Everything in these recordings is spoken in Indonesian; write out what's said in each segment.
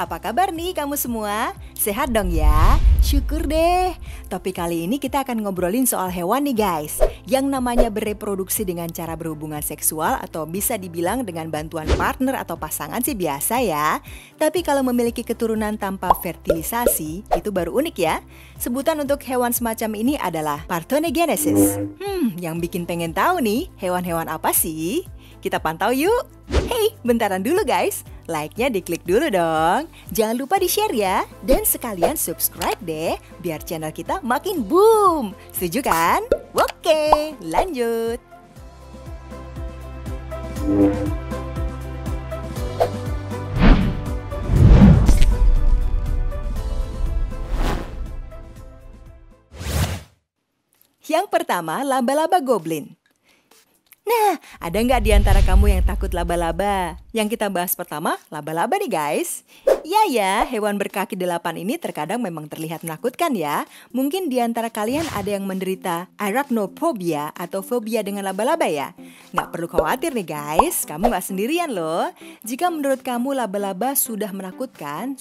apa kabar nih kamu semua? Sehat dong ya? Syukur deh. Topik kali ini kita akan ngobrolin soal hewan nih guys, yang namanya bereproduksi dengan cara berhubungan seksual atau bisa dibilang dengan bantuan partner atau pasangan sih biasa ya. Tapi kalau memiliki keturunan tanpa fertilisasi, itu baru unik ya. Sebutan untuk hewan semacam ini adalah Parthenogenesis. Yang bikin pengen tahu nih, hewan-hewan apa sih? Kita pantau yuk. Hey, bentaran dulu guys. Like-nya diklik dulu dong. Jangan lupa di-share ya. Dan sekalian subscribe deh, biar channel kita makin boom. Setuju kan? Oke, lanjut. Yang pertama, laba-laba goblin. Nah, ada nggak di antara kamu yang takut laba-laba? Yang kita bahas pertama, laba-laba nih guys. Ya, hewan berkaki 8 ini terkadang memang terlihat menakutkan ya. Mungkin di antara kalian ada yang menderita arachnophobia atau fobia dengan laba-laba ya. Nggak perlu khawatir nih guys, kamu nggak sendirian loh. Jika menurut kamu laba-laba sudah menakutkan,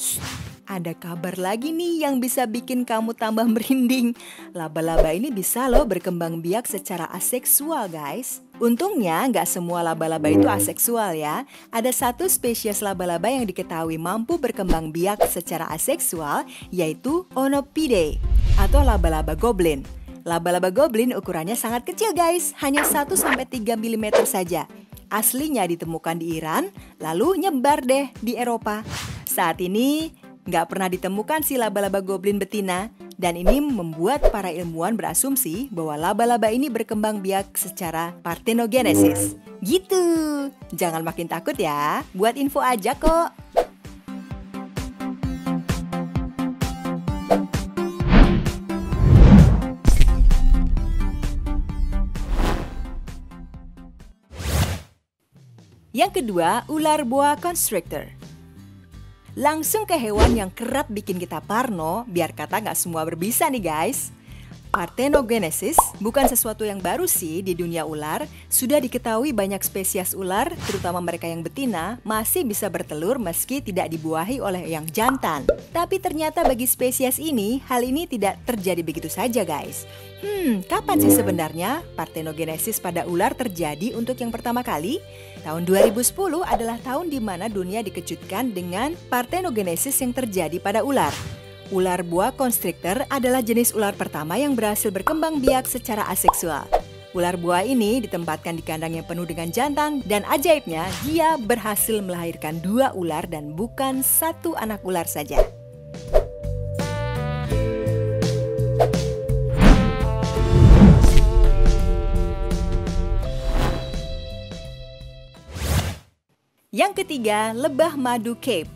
ada kabar lagi nih yang bisa bikin kamu tambah merinding. Laba-laba ini bisa loh berkembang biak secara aseksual guys. Untungnya nggak semua laba-laba itu aseksual ya. Ada satu spesies laba-laba yang diketahui mampu berkembang biak secara aseksual, yaitu Onopidae atau laba-laba goblin. Laba-laba goblin ukurannya sangat kecil guys, hanya 1-3 mm saja. Aslinya ditemukan di Iran, lalu nyebar deh di Eropa. Saat ini nggak pernah ditemukan si laba-laba goblin betina, dan ini membuat para ilmuwan berasumsi bahwa laba-laba ini berkembang biak secara parthenogenesis. Gitu, jangan makin takut ya, buat info aja kok. Yang kedua, ular boa constrictor. Langsung ke hewan yang kerap bikin kita parno, biar kata nggak semua berbisa nih guys. Parthenogenesis bukan sesuatu yang baru sih di dunia ular. Sudah diketahui banyak spesies ular, terutama mereka yang betina, masih bisa bertelur meski tidak dibuahi oleh yang jantan. Tapi ternyata bagi spesies ini, hal ini tidak terjadi begitu saja guys. Kapan sih sebenarnya parthenogenesis pada ular terjadi untuk yang pertama kali? Tahun 2010 adalah tahun di mana dunia dikejutkan dengan parthenogenesis yang terjadi pada ular. Ular boa constrictor adalah jenis ular pertama yang berhasil berkembang biak secara aseksual. Ular boa ini ditempatkan di kandang yang penuh dengan jantan dan ajaibnya dia berhasil melahirkan 2 ular dan bukan 1 anak ular saja. Yang ketiga, lebah madu Cape.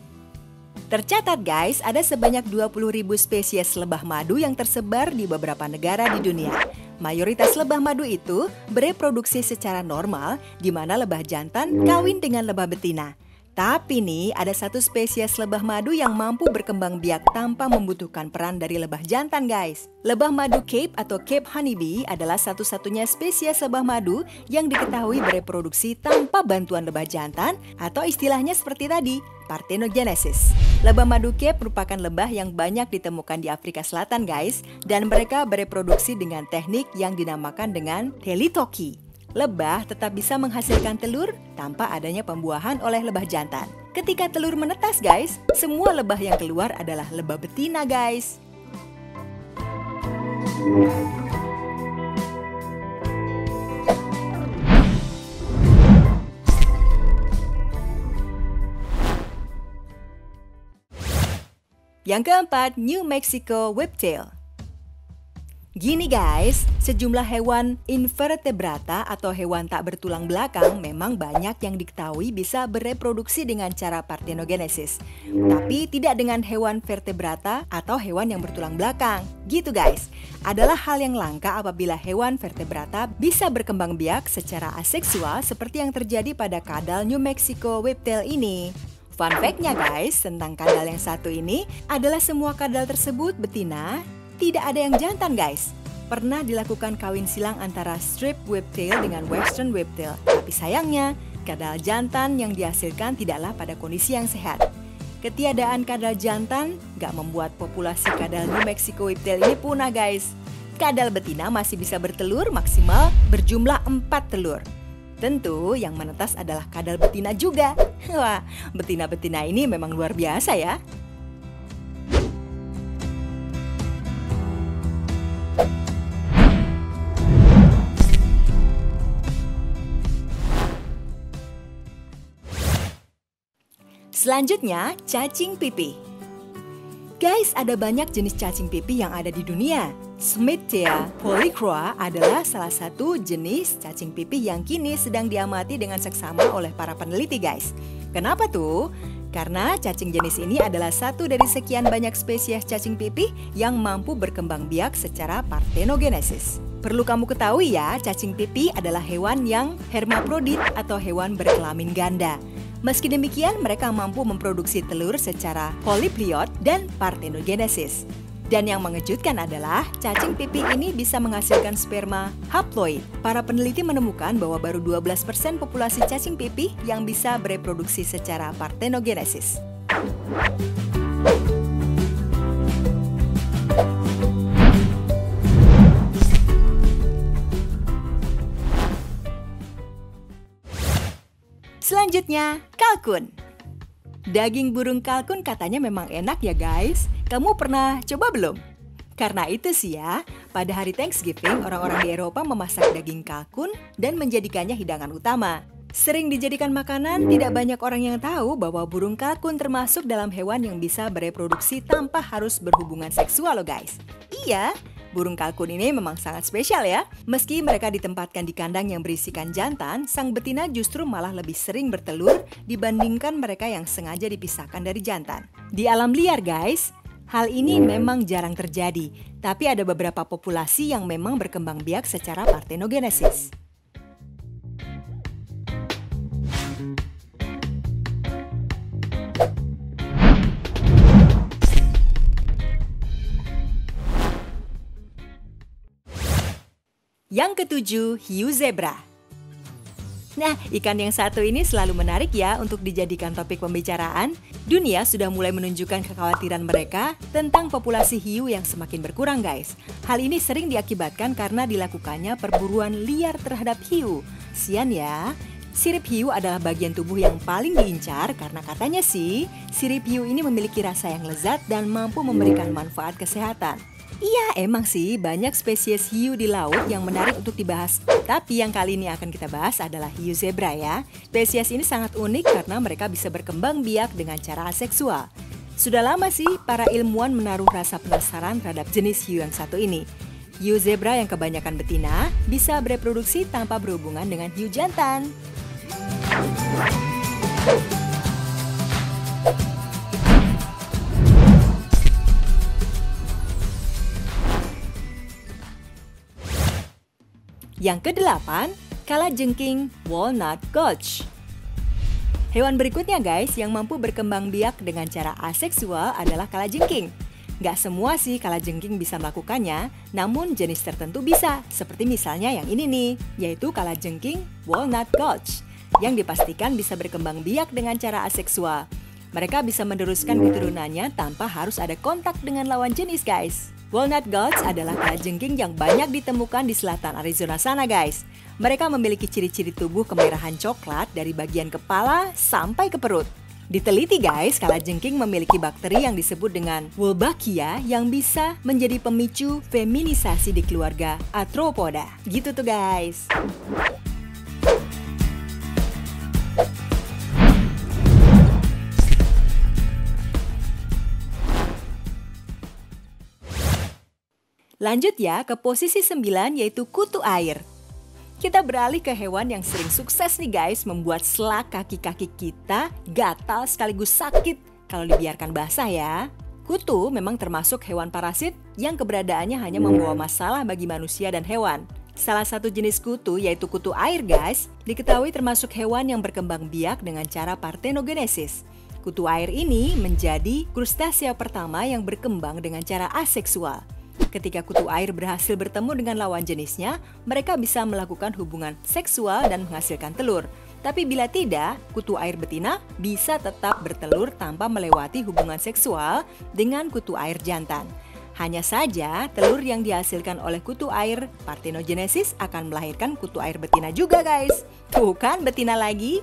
Tercatat guys, ada sebanyak 20.000 spesies lebah madu yang tersebar di beberapa negara di dunia. Mayoritas lebah madu itu bereproduksi secara normal, di mana lebah jantan kawin dengan lebah betina. Tapi nih, ada satu spesies lebah madu yang mampu berkembang biak tanpa membutuhkan peran dari lebah jantan guys. Lebah madu Cape atau Cape honeybee adalah satu-satunya spesies lebah madu yang diketahui bereproduksi tanpa bantuan lebah jantan atau istilahnya seperti tadi, parthenogenesis. Lebah madu Cape merupakan lebah yang banyak ditemukan di Afrika Selatan guys, dan mereka bereproduksi dengan teknik yang dinamakan dengan telitoki. Lebah tetap bisa menghasilkan telur tanpa adanya pembuahan oleh lebah jantan. Ketika telur menetas guys, semua lebah yang keluar adalah lebah betina guys. Yang keempat, New Mexico whiptail. Gini guys, sejumlah hewan invertebrata atau hewan tak bertulang belakang memang banyak yang diketahui bisa bereproduksi dengan cara parthenogenesis. Tapi tidak dengan hewan vertebrata atau hewan yang bertulang belakang. Gitu guys, adalah hal yang langka apabila hewan vertebrata bisa berkembang biak secara aseksual seperti yang terjadi pada kadal New Mexico whiptail ini. Fun fact-nya guys, tentang kadal yang satu ini adalah semua kadal tersebut betina. Tidak ada yang jantan guys. Pernah dilakukan kawin silang antara striped whiptail dengan western whiptail. Tapi sayangnya, kadal jantan yang dihasilkan tidaklah pada kondisi yang sehat. Ketiadaan kadal jantan gak membuat populasi kadal New Mexico whiptail ini punah guys. Kadal betina masih bisa bertelur maksimal berjumlah 4 telur. Tentu yang menetas adalah kadal betina juga. Wah, betina-betina ini memang luar biasa ya. Selanjutnya, cacing pipih. Guys, ada banyak jenis cacing pipih yang ada di dunia. Smithia polychroa adalah salah satu jenis cacing pipih yang kini sedang diamati dengan seksama oleh para peneliti guys. Kenapa tuh? Karena cacing jenis ini adalah satu dari sekian banyak spesies cacing pipih yang mampu berkembang biak secara partenogenesis. Perlu kamu ketahui ya, cacing pipih adalah hewan yang hermaprodit atau hewan berkelamin ganda. Meski demikian, mereka mampu memproduksi telur secara polypliot dan partenogenesis. Dan yang mengejutkan adalah cacing pipih ini bisa menghasilkan sperma haploid. Para peneliti menemukan bahwa baru 12% populasi cacing pipih yang bisa bereproduksi secara partenogenesis. Selanjutnya, kalkun. Daging burung kalkun katanya memang enak ya guys. Kamu pernah coba belum? Karena itu sih ya, pada hari Thanksgiving orang-orang di Eropa memasak daging kalkun dan menjadikannya hidangan utama. Sering dijadikan makanan, tidak banyak orang yang tahu bahwa burung kalkun termasuk dalam hewan yang bisa bereproduksi tanpa harus berhubungan seksual loh guys. Iya, burung kalkun ini memang sangat spesial ya. Meski mereka ditempatkan di kandang yang berisikan jantan, sang betina justru malah lebih sering bertelur dibandingkan mereka yang sengaja dipisahkan dari jantan. Di alam liar guys, hal ini memang jarang terjadi, tapi ada beberapa populasi yang memang berkembang biak secara partenogenesis. Yang ketujuh, hiu zebra. Nah, ikan yang satu ini selalu menarik ya untuk dijadikan topik pembicaraan. Dunia sudah mulai menunjukkan kekhawatiran mereka tentang populasi hiu yang semakin berkurang guys. Hal ini sering diakibatkan karena dilakukannya perburuan liar terhadap hiu. Sian ya. Sirip hiu adalah bagian tubuh yang paling diincar karena katanya sih, sirip hiu ini memiliki rasa yang lezat dan mampu memberikan manfaat kesehatan. Iya, emang sih banyak spesies hiu di laut yang menarik untuk dibahas. Tapi yang kali ini akan kita bahas adalah hiu zebra ya. Spesies ini sangat unik karena mereka bisa berkembang biak dengan cara aseksual. Sudah lama sih para ilmuwan menaruh rasa penasaran terhadap jenis hiu yang satu ini. Hiu zebra yang kebanyakan betina bisa bereproduksi tanpa berhubungan dengan hiu jantan. Yang kedelapan, kalajengking walnut gourge. Hewan berikutnya guys yang mampu berkembang biak dengan cara aseksual adalah kalajengking. Gak semua sih kalajengking bisa melakukannya, namun jenis tertentu bisa, seperti misalnya yang ini nih, yaitu kalajengking walnut gourge, yang dipastikan bisa berkembang biak dengan cara aseksual. Mereka bisa meneruskan keturunannya tanpa harus ada kontak dengan lawan jenis guys. Walnut gourge adalah kalajengking yang banyak ditemukan di selatan Arizona sana guys. Mereka memiliki ciri-ciri tubuh kemerahan coklat dari bagian kepala sampai ke perut. Diteliti guys, kalajengking memiliki bakteri yang disebut dengan Wolbachia yang bisa menjadi pemicu feminisasi di keluarga Arthropoda. Gitu tuh guys. Lanjut ya ke posisi 9 yaitu kutu air. Kita beralih ke hewan yang sering sukses nih guys membuat selak kaki-kaki kita gatal sekaligus sakit kalau dibiarkan basah ya. Kutu memang termasuk hewan parasit yang keberadaannya hanya membawa masalah bagi manusia dan hewan. Salah satu jenis kutu yaitu kutu air guys, diketahui termasuk hewan yang berkembang biak dengan cara partenogenesis. Kutu air ini menjadi krustasea pertama yang berkembang dengan cara aseksual. Ketika kutu air berhasil bertemu dengan lawan jenisnya, mereka bisa melakukan hubungan seksual dan menghasilkan telur. Tapi bila tidak, kutu air betina bisa tetap bertelur tanpa melewati hubungan seksual dengan kutu air jantan. Hanya saja, telur yang dihasilkan oleh kutu air parthenogenesis akan melahirkan kutu air betina juga guys. Tuh kan betina lagi.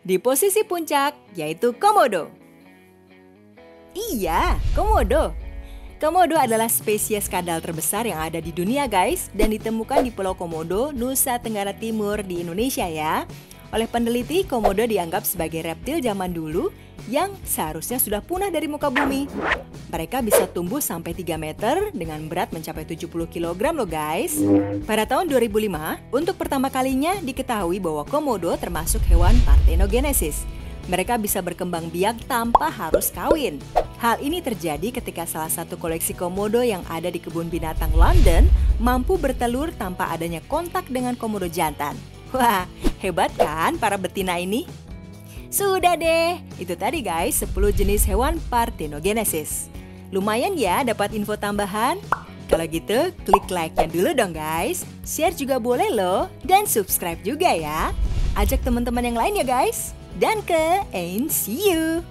Di posisi puncak, yaitu komodo. Iya, komodo. Komodo adalah spesies kadal terbesar yang ada di dunia guys, dan ditemukan di Pulau Komodo, Nusa Tenggara Timur di Indonesia ya. Oleh peneliti, komodo dianggap sebagai reptil zaman dulu yang seharusnya sudah punah dari muka bumi. Mereka bisa tumbuh sampai 3 meter dengan berat mencapai 70 kg loh guys. Pada tahun 2005, untuk pertama kalinya diketahui bahwa komodo termasuk hewan parthenogenesis. Mereka bisa berkembang biak tanpa harus kawin. Hal ini terjadi ketika salah satu koleksi komodo yang ada di kebun binatang London mampu bertelur tanpa adanya kontak dengan komodo jantan. Wah, hebat kan para betina ini? Sudah deh, itu tadi guys 10 jenis hewan parthenogenesis. Lumayan ya dapat info tambahan? Kalau gitu, klik like-nya dulu dong guys. Share juga boleh loh, dan subscribe juga ya. Ajak teman-teman yang lain ya guys. Dan and see you!